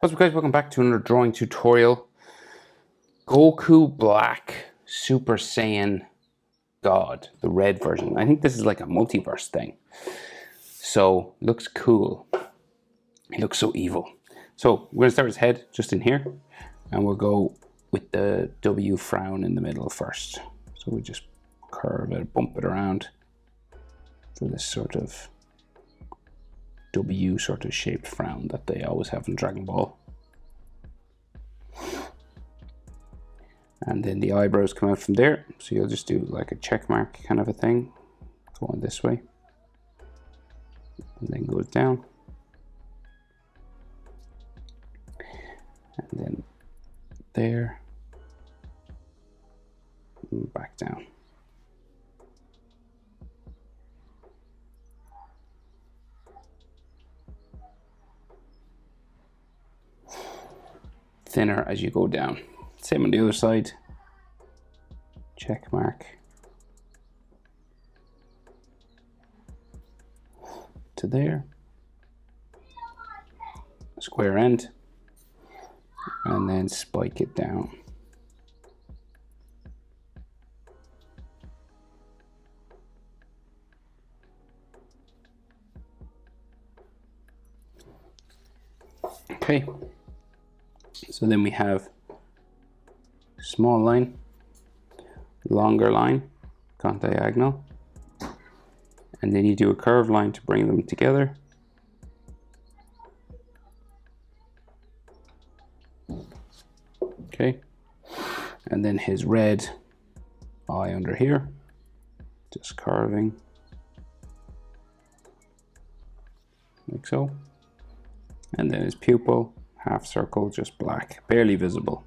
What's up guys, welcome back to another drawing tutorial. Goku Black Super Saiyan God, the red version. I think this is like a multiverse thing. So, looks cool. He looks so evil. So, we're going to start his head just in here. And we'll go with the W frown in the middle first. So we just curve it, bump it around for this sort of W sort of shaped frown that they always have in Dragon Ball. And then the eyebrows come out from there, so you'll just do like a check mark kind of a thing, going this way, and then goes down, and then there, and back down. Thinner as you go down. Same on the other side. Check mark. To there. Square end. And then spike it down. Okay. So then we have small line, longer line, gone diagonal, and then you do a curved line to bring them together. Okay, and then his red eye under here, just carving, like so, and then his pupil, half circle, just black, barely visible.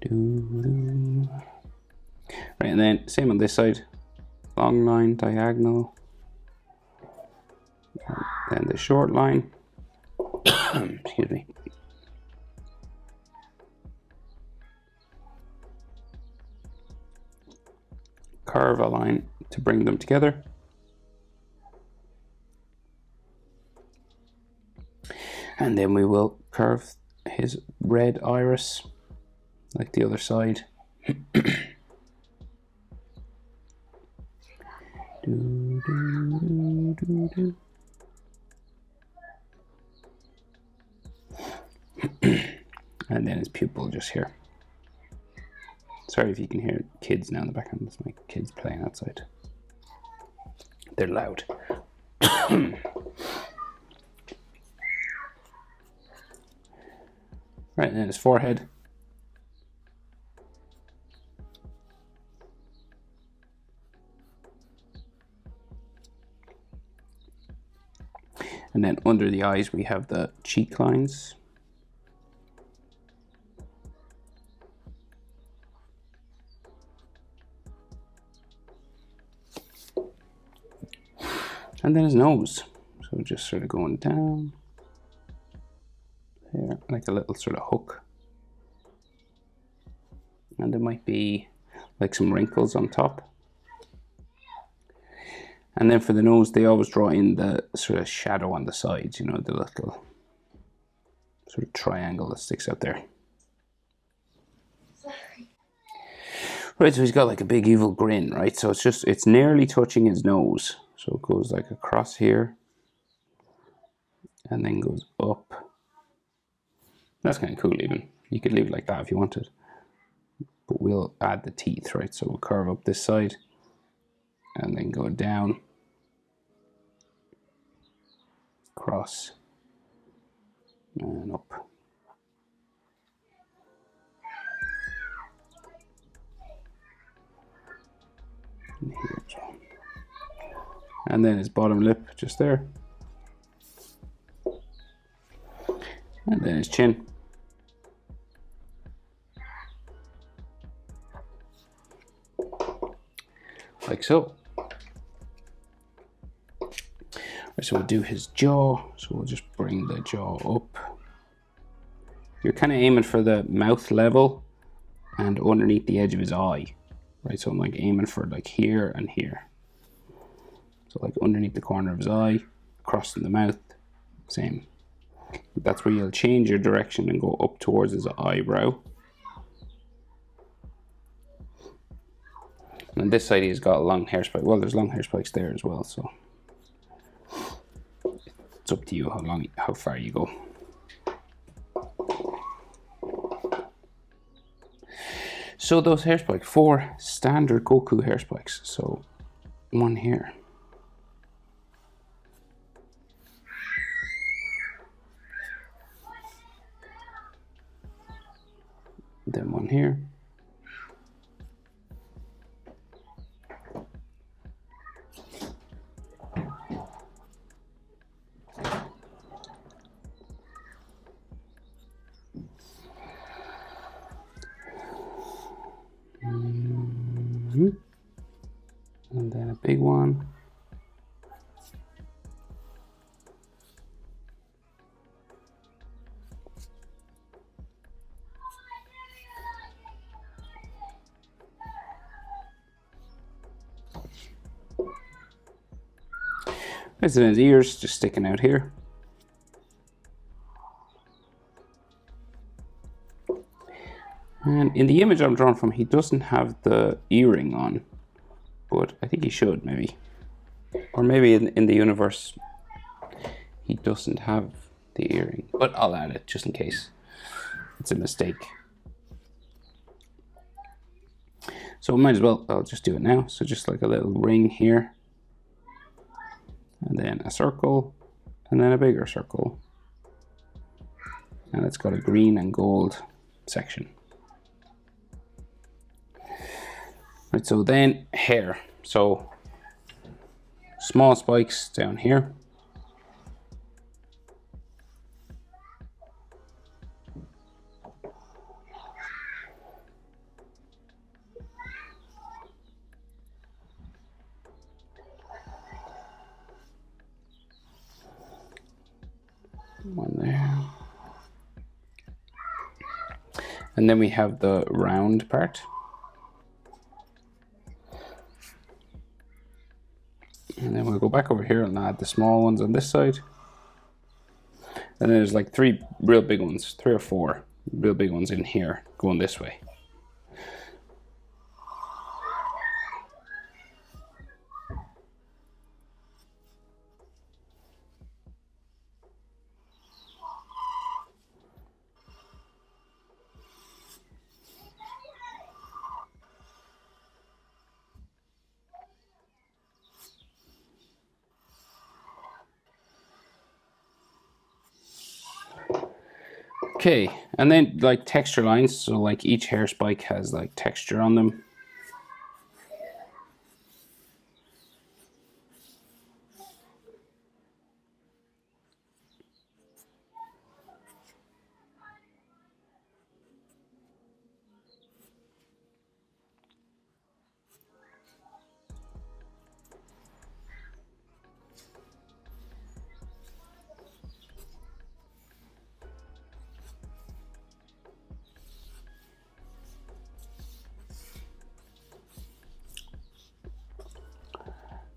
Right, and then same on this side, long line, diagonal, then the short line, excuse me, curve a line to bring them together, and then we will curve his red iris like the other side. And then his pupil just here. Sorry if you can hear kids now in the background. It's my kids playing outside. They're loud. Right, and then his forehead. And then under the eyes, we have the cheek lines. And then his nose. So just sort of going down there, like a little sort of hook. And there might be like some wrinkles on top. And then for the nose, they always draw in the sort of shadow on the sides, you know, the little sort of triangle that sticks out there. Sorry. Right, so he's got like a big evil grin, right? So it's nearly touching his nose. So it goes like across here and then goes up. That's kind of cool even. You could leave it like that if you wanted. But we'll add the teeth, right? So we'll curve up this side and then go down, across, and up. And here as well. And then his bottom lip just there. And then his chin. Like so. Right, so we'll do his jaw. So we'll just bring the jaw up. You're kind of aiming for the mouth level and underneath the edge of his eye. Right, so I'm like aiming for like here and here. So like underneath the corner of his eye, across in the mouth, same. That's where you'll change your direction and go up towards his eyebrow. And this side he's got a long hair spike. Well, there's long hair spikes there as well, so it's up to you how far you go. So those hair spikes, 4 standard Goku hair spikes. So 1 here. Then 1 here. And then a big one. There's his ears just sticking out here. And in the image I'm drawn from, he doesn't have the earring on, but I think he should, maybe. Or maybe in the universe, he doesn't have the earring, but I'll add it just in case it's a mistake. So might as well, I'll just do it now. So just like a little ring here, and then a circle, and then a bigger circle. And it's got a green and gold section. Right, so then hair. So small spikes down here. One there. And then we have the round part. And then we'll go back over here and add the small ones on this side. And then there's like 3 real big ones, 3 or 4 real big ones in here going this way. Okay, and then like texture lines, so like each hair spike has like texture on them.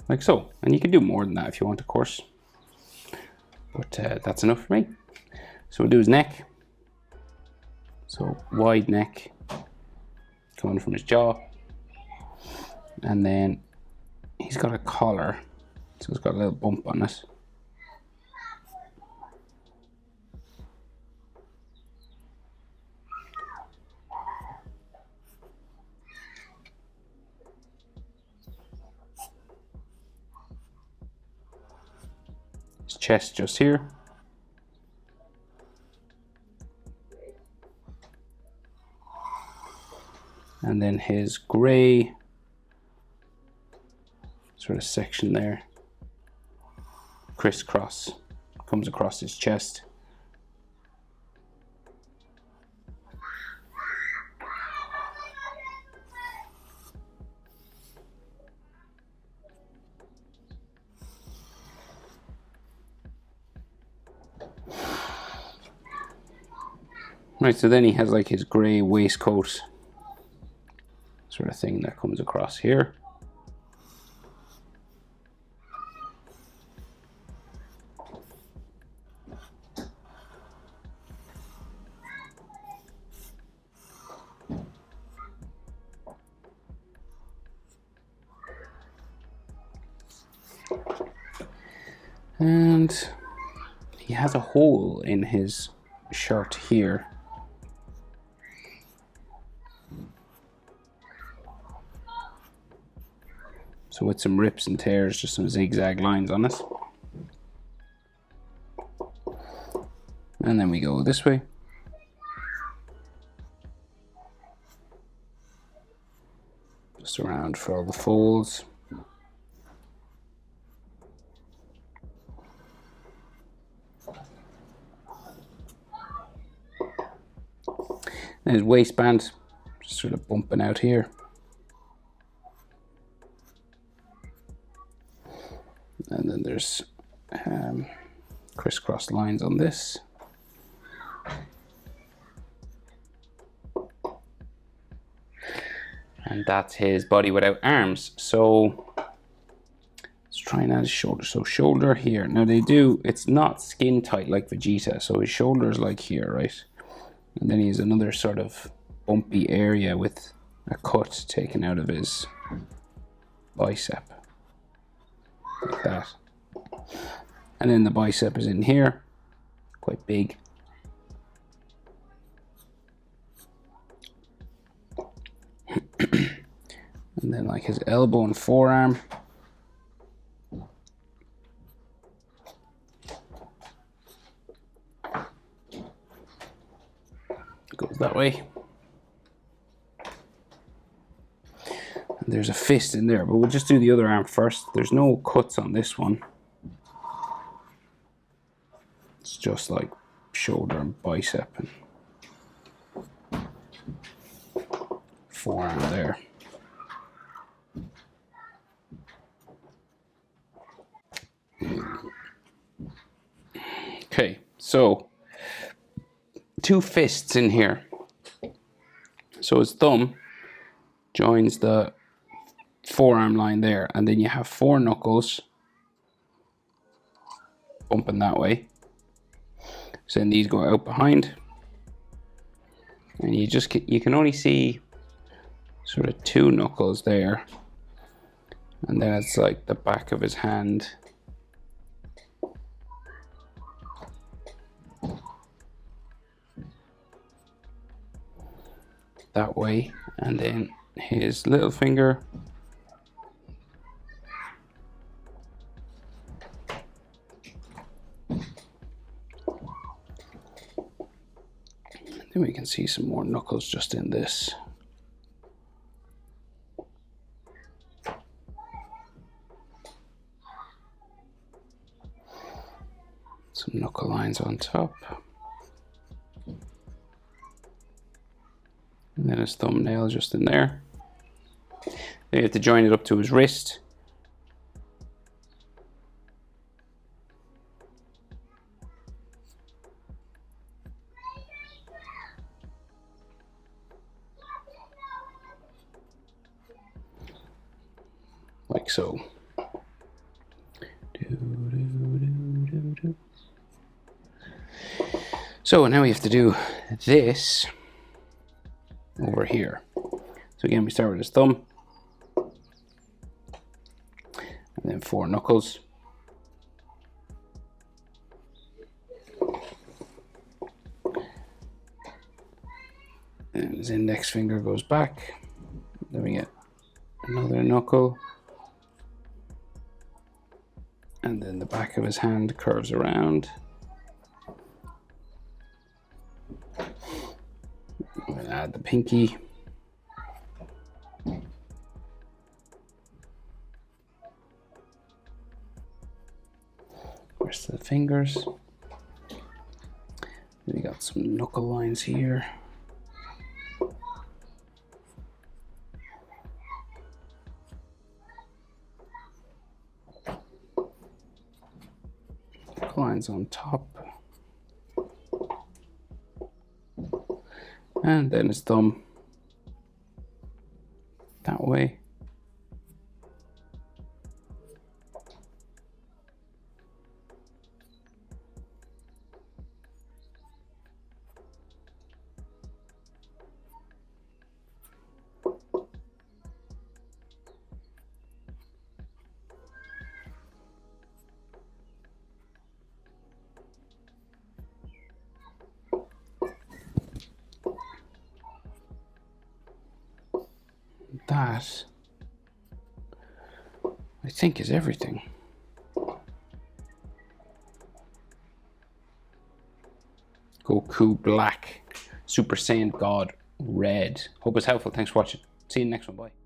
Like so, and you can do more than that if you want, of course, but that's enough for me. So we'll do his neck. So wide neck coming from his jaw, and then he's got a collar, so it's got a little bump on it. His chest just here. And then his gray sort of section there, crisscross, comes across his chest. Right, so then he has like his gray waistcoat sort of thing that comes across here. And he has a hole in his shirt here. So with some rips and tears, just some zigzag lines on it. And then we go this way. Just around for all the folds. And his waistband, just sort of bumping out here. And then there's crisscross lines on this. And that's his body without arms. So let's try and add his shoulder. So shoulder here. Now it's not skin tight like Vegeta. So his shoulder is like here, right? And then he has another sort of bumpy area with a cut taken out of his bicep. Like that. And then the bicep is in here, quite big. And then like his elbow and forearm. Goes that way. And there's a fist in there, but we'll just do the other arm first. There's no cuts on this one. It's just like shoulder and bicep and forearm there. Okay, so 2 fists in here. So his thumb joins the forearm line there, and then you have 4 knuckles bumping that way. So then these go out behind, and you can only see sort of 2 knuckles there, and then it's like the back of his hand. That way, and then his little finger then we can see some more knuckles just in this. Some knuckle lines on top. And then his thumbnail just in there. Then you have to join it up to his wrist. Like so. So now we have to do this over here. So again, we start with his thumb, and then 4 knuckles. And his index finger goes back. Then we get another knuckle. And then the back of his hand curves around. We'll add the pinky. Rest of the fingers. We got some knuckle lines here. Knuckle lines on top. And then his thumb that way. that, I think, is everything. Goku Black, Super Saiyan God Red. Hope it's helpful. Thanks for watching. See you in the next one. Bye.